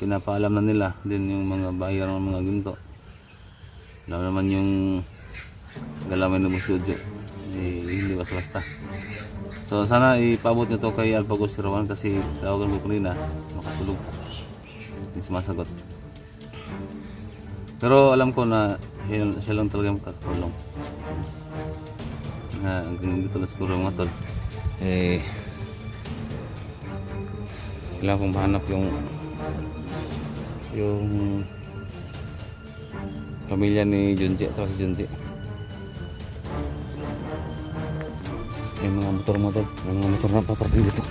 pinapaalam na nila din yung mga buyer ng mga ginto. Lalo naman yung Galamay ng Studio, hindi basta-basta. So sana ipaabot nyo to kay Alpha Ghost 01 kasi tawagan ko kanina, makatulog, hindi sumasagot. Pero alam ko na siya lang talaga makakatulong. Hanggang dito na siguro mga tol. Kailangan kong mahanap yung pamilya ni Junji at si Junji. May mga motor mo tol, may mga motor na paparting dito.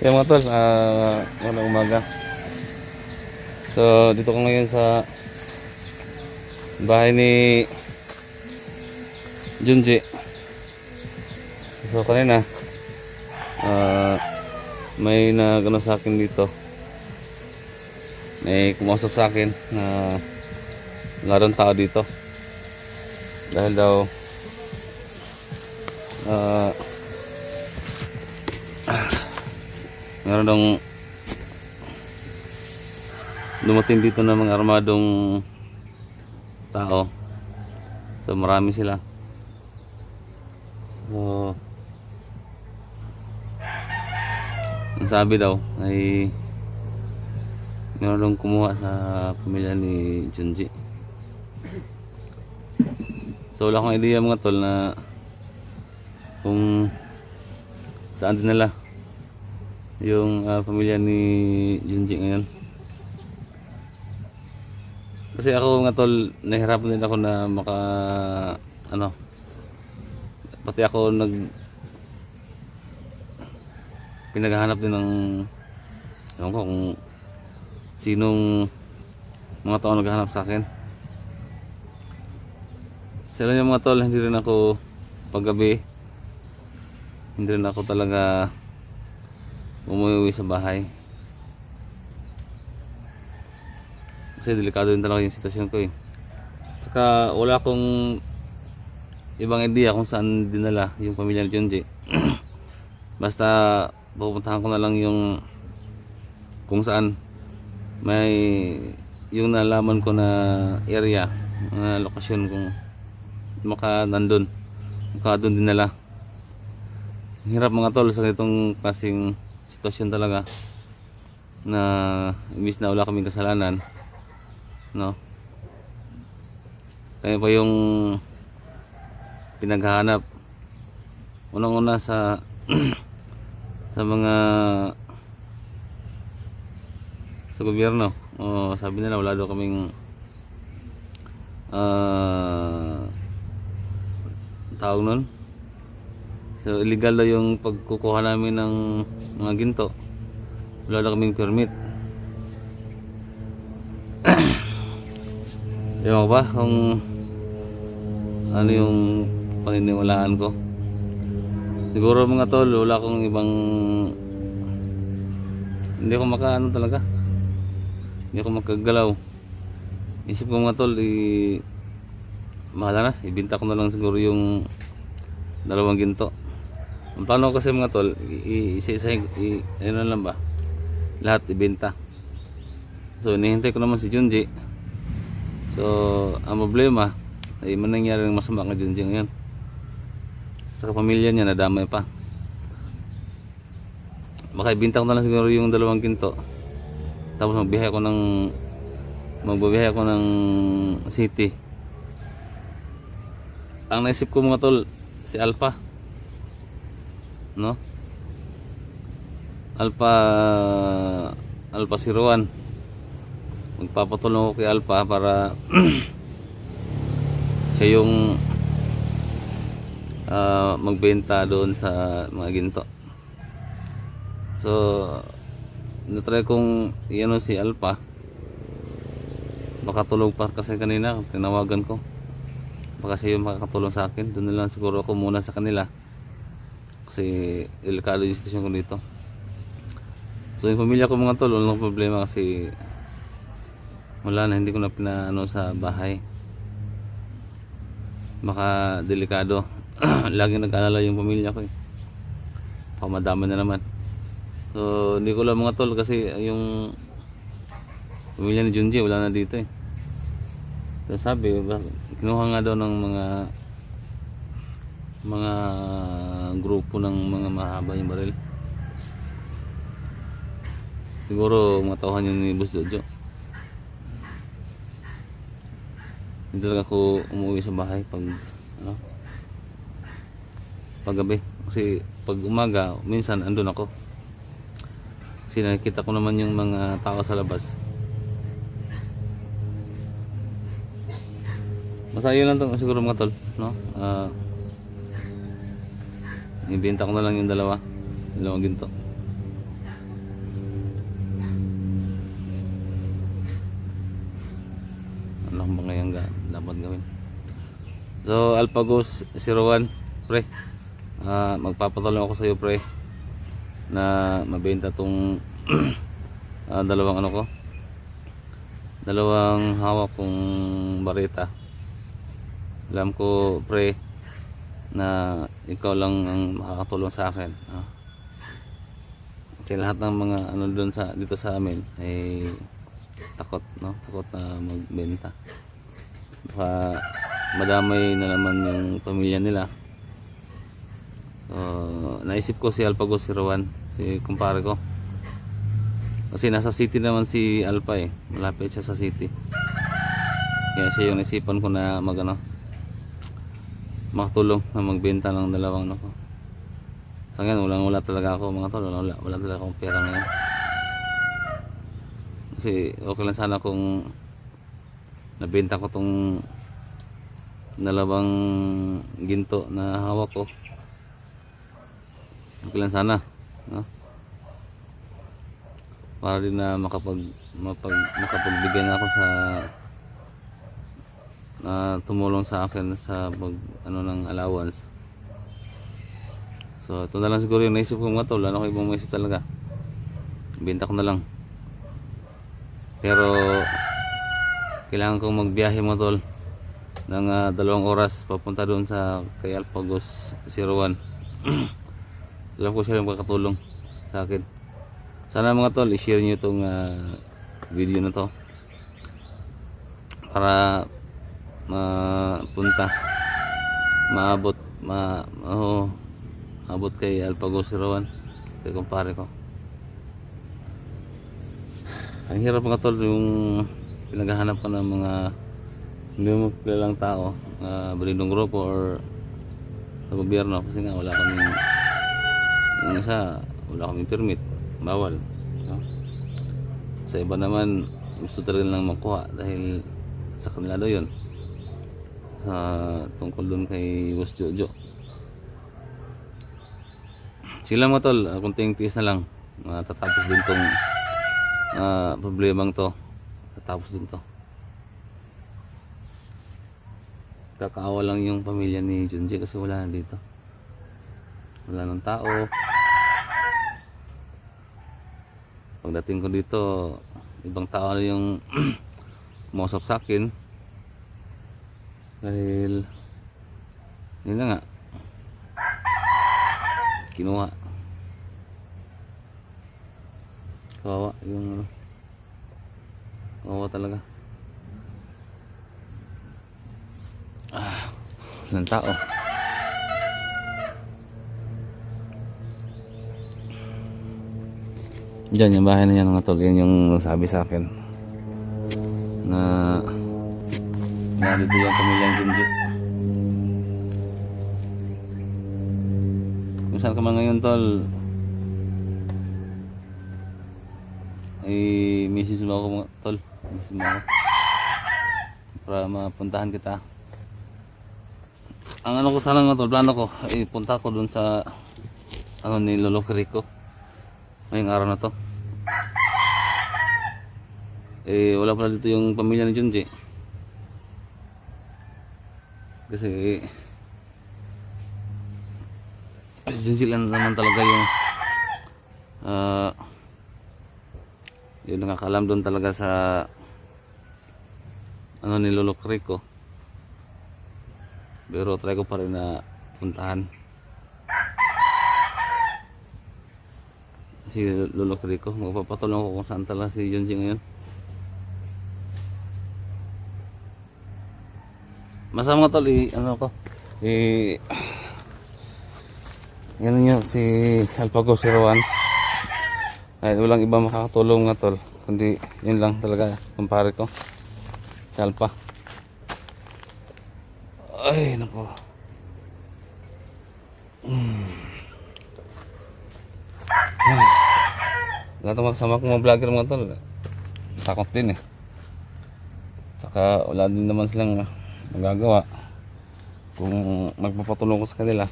Kaya mga tol, magandang umaga. So dito ko ngayon sa bahay ni Junji. So kanina may nagano sa akin dito, may kumausap sa akin na wala rin tao dito dahil daw meron dong dumating dito na mga armadong tao. So marami sila. So ang sabi daw ay meron dong kumuha sa pamilya ni Junji. So wala akong idea mga tol na kung saan dinala yung pamilya ni Junji ngayon. Kasi ako nga tol, nahirapan din ako na pati ako pinaghahanap din ng ewan ko kung sinong mga tao naghahanap sa akin. Sila yung mga tol, hindi rin ako paggabi, hindi rin ako talaga umuwi sa bahay kasi delikado din talaga yung sitwasyon ko Saka wala akong ibang idea kung saan dinala yung pamilya ni Junji. Basta pupuntahan ko na lang yung kung saan may yung nalaman ko na area, na lokasyon, kung nandun doon dinala. Hirap mga tol sa itong klaseng sitwasyon talaga na imbis na wala kaming kasalanan, no? Kaya pa yung pinaghahanap unang-una sa sa mga sa gobyerno. Sabi nila wala daw kaming tawag nun. So illegal daw yung pagkukuha namin ng mga ginto. Wala na kaming permit. Ewan ko ba kung ano yung paniniwalaan ko. Siguro mga tol, wala akong ibang, hindi ako makaano talaga, hindi ako makagalaw. Isip ko mga tol, mahala na, ibenta ko na lang siguro yung 2 ginto. Ang plano ko kasi mga tol, isa-isa ano lang ba, lahat ibenta. So hinihintay ko naman si Junji. So ang problema ay manangyari ng masama kay Junji ngayon. Sa pamilya niya nadamay pa. Baka ibenta ko na lang siguro yung 2 ginto. Tapos magbiyahe ako ng city. Ang naisip ko mga tol, si Alpha, no? Alpha 01. Magpapatulong ako kay Alpha para siya yung magbenta doon sa mga ginto. So natry kong iano si Alpha, baka tulog pa kasi kanina tinawagan ko, baka siya yung makakatulong sa akin. Doon na lang siguro ako muna sa kanila kasi delikado yung sitwasyon ko dito. So yung pamilya ko mga tol, walang problema kasi wala na, hindi ko na pinaano sa bahay, baka delikado. Laging nag-alala yung pamilya ko eh, pamadami na naman. So hindi ko lang mga tol kasi yung pamilya ni Junji wala na dito eh. So sabi, kinuha nga daw ng mga grupo ng mga mahaba yung baril. Siguro mga tauhan yun ni Boss Jojo. Hindi talaga ako umuwi sa bahay pag paggabi, kasi pag umaga minsan andun ako kasi nakikita ko naman yung mga tao sa labas. Masaya lang to siguro mga tol, no? Ibenta ko na lang yung dalawang ginto. Ano ba ngayon dapat gawin? So Alpagos 01 pre, magpapatulong ako sa iyo pre na mabenta tong dalawang hawak kong bareta. Alam ko pre na ikaw lang ang makakatulong sa akin. Kasi lahat ng mga doon dito sa amin ay takot na magbenta, baka madamay na naman yung pamilya nila. So naisip ko si Alpagos 01, si kumpare ko, kasi nasa city naman si Alpha eh, malapit siya sa city, kaya siya yung naisipan ko na makatulong na magbenta ng dalawang Sa ngayon wala talaga ako mga tol, wala talaga akong pera ngayon. Kasi okay lang sana kung nabenta ko tong dalawang ginto na hawak ko. Okay lang sana, no? Para din na makapagbigay na ako sa tumulong sa akin sa ng allowance. So ito na lang siguro yung naisip ko mga tol. Ano ko ibang maisip talaga, benta ko na lang. Pero kailangan kong magbiyahe mga tol ng 2 oras papunta doon sa kay Alpagos 01. Alam ko siya yung makakatulong sa akin. Sana mga tol i-share nyo itong video na to para maabot kay Alpagos 01, kay kumpare ko. Ang hirap mga tol yung pinaghahanap ko ng mga hindi mo kilalang tao, balidong grupo or sa gobyerno, kasi nga wala kaming permit, bawal, no? Sa iba naman gusto talaga lang makuha dahil sa kanila daw yun, sa tungkol doon kay Boss Jojo. Sila mga tol, kunting tiis na lang, tatapos din tong problemang to, tatapos din to. Kakaawa lang yung pamilya ni Junji kasi wala na dito, wala ng tao. Pagdating ko dito, ibang tao na yung kumausap sa akin dahil yun na nga, kinuha. Kawawa yung kawawa talaga. Ng tao. Diyan yung bahay na yan mga tol. Yan yung sabi sa akin na dito yung pamilyang Junji. Kung saan ka man ngayon tol, ay message mo ako mga tol, message mo ako para mapuntahan kita. ang ano ko sana nga tol, plano ko, punta ko dun sa ano ni Lolo Rico ngayong araw na to. Wala pala dito yung pamilya ni Junji. Kasi si Junji lang naman talaga yung nakakaalam doon talaga sa ano ni Lolo Rico. Pero try ko pa rin na puntahan si Lolo Rico. Magpapatulong ko kung saan talaga si Junji ngayon. Masama nga tol, ano ko, yan nyo si Alpago Sirawan. Ay, walang iba makakatulong nga tol, kundi yun lang talaga, kumpare ko, si Alpa. Ay, nako. Lahat ng kasama kong mga vlogger mga tol, takot din Saka wala din naman silang magagawa kung magpapatulong ko sa kanila.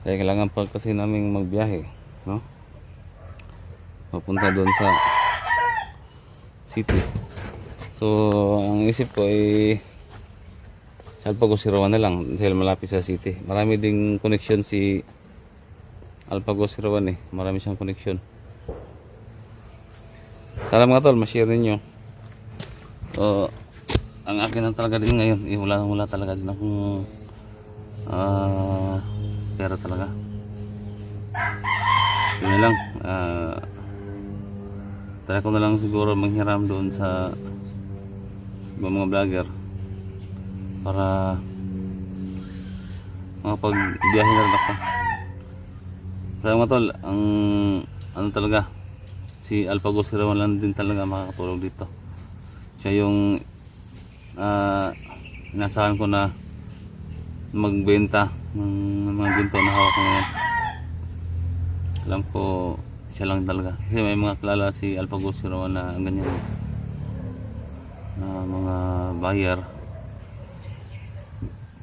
Kaya kailangan pa kasi namin magbiyahe, no? Mapunta doon sa city. So ang isip ko sa Alpago Sirawan na lang dahil malapit sa city. Marami ding connection si Alpago Sirawan marami siyang connection. Sana mga tol, ma-share ninyo. So ang akin na talaga din ngayon, wala talaga din akong pera talaga. Yun lang, try ko na lang siguro manghiram doon sa ibang mga vlogger para makapagbiyahe na rin ako. Kaya mga tol, ang ano talaga, si Alpago Sirawan lang din talaga makakatulong dito. Siya yung inasahan ko na magbenta ng mga ginto na hawak ko ngayon. Alam ko siya lang talaga, kasi may mga kilala si Alpago Sirawan na ganyan na mga buyer.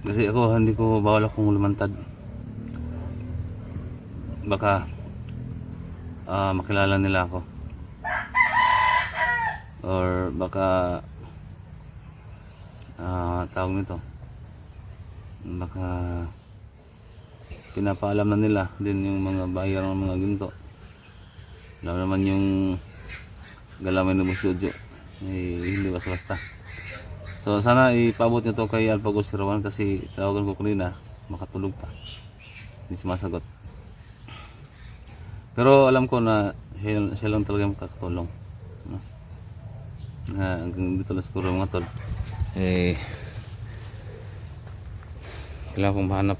Kasi ako hindi ko bawal akong lumantad, baka makilala nila ako or baka tawag nito, baka pinapaalam na nila din yung mga buyer ng mga ginto. Alam naman yung galamay ng studio hindi basta-basta. So sana ipabot nyo to kay Alpago Sirawan, kasi tawagan ko kanina makatulog pa, hindi sumasagot. Pero alam ko na siya lang talaga makakatulong, no? Hanggang dito lang siguro mga tol. Kailangan kong mahanap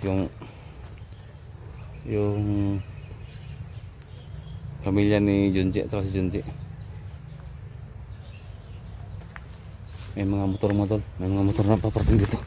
yung pamilya ni Junji at si Junji. May mga motor mga tol, may mga motor na paparating dito.